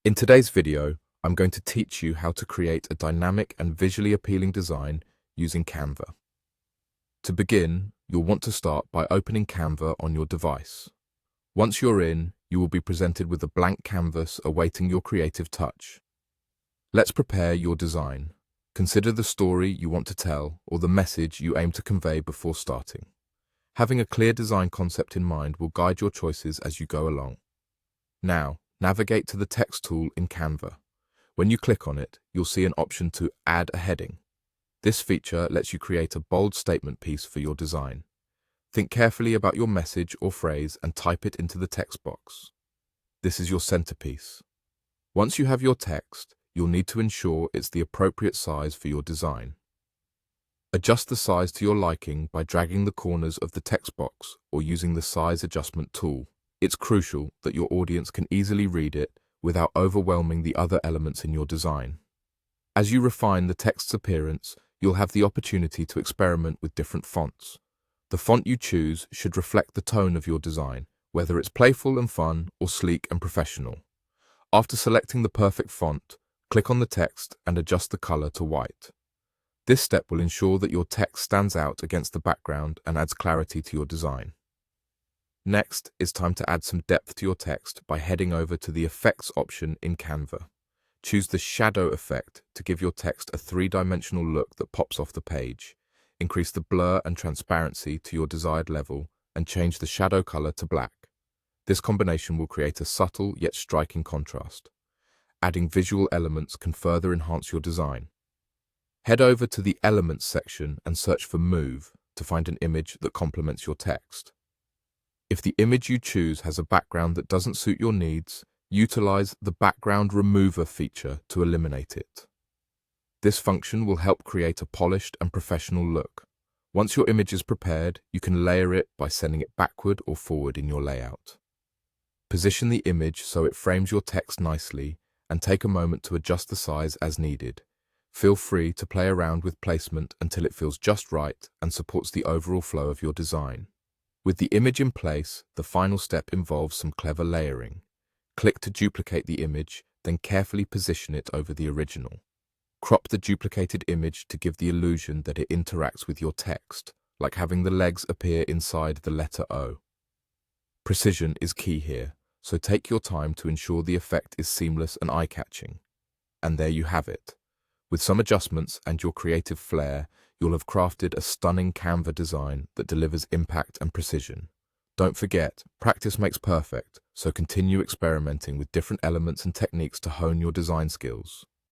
In today's video, I'm going to teach you how to create a dynamic and visually appealing design using Canva. To begin, you'll want to start by opening Canva on your device. Once you're in, you will be presented with a blank canvas awaiting your creative touch. Let's prepare your design. Consider the story you want to tell or the message you aim to convey before starting. Having a clear design concept in mind will guide your choices as you go along. Now, navigate to the text tool in Canva. When you click on it, you'll see an option to add a heading. This feature lets you create a bold statement piece for your design. Think carefully about your message or phrase and type it into the text box. This is your centerpiece. Once you have your text, you'll need to ensure it's the appropriate size for your design. Adjust the size to your liking by dragging the corners of the text box or using the size adjustment tool. It's crucial that your audience can easily read it without overwhelming the other elements in your design. As you refine the text's appearance, you'll have the opportunity to experiment with different fonts. The font you choose should reflect the tone of your design, whether it's playful and fun or sleek and professional. After selecting the perfect font, click on the text and adjust the color to white. This step will ensure that your text stands out against the background and adds clarity to your design. Next, it's time to add some depth to your text by heading over to the Effects option in Canva. Choose the Shadow effect to give your text a three-dimensional look that pops off the page. Increase the blur and transparency to your desired level and change the shadow color to black. This combination will create a subtle yet striking contrast. Adding visual elements can further enhance your design. Head over to the Elements section and search for Move to find an image that complements your text. If the image you choose has a background that doesn't suit your needs, utilize the Background Remover feature to eliminate it. This function will help create a polished and professional look. Once your image is prepared, you can layer it by sending it backward or forward in your layout. Position the image so it frames your text nicely and take a moment to adjust the size as needed. Feel free to play around with placement until it feels just right and supports the overall flow of your design. With the image in place, the final step involves some clever layering. Click to duplicate the image, then carefully position it over the original. Crop the duplicated image to give the illusion that it interacts with your text, like having the legs appear inside the letter O. Precision is key here, so take your time to ensure the effect is seamless and eye-catching. And there you have it. With some adjustments and your creative flair, you'll have crafted a stunning Canva design that delivers impact and precision. Don't forget, practice makes perfect, so continue experimenting with different elements and techniques to hone your design skills.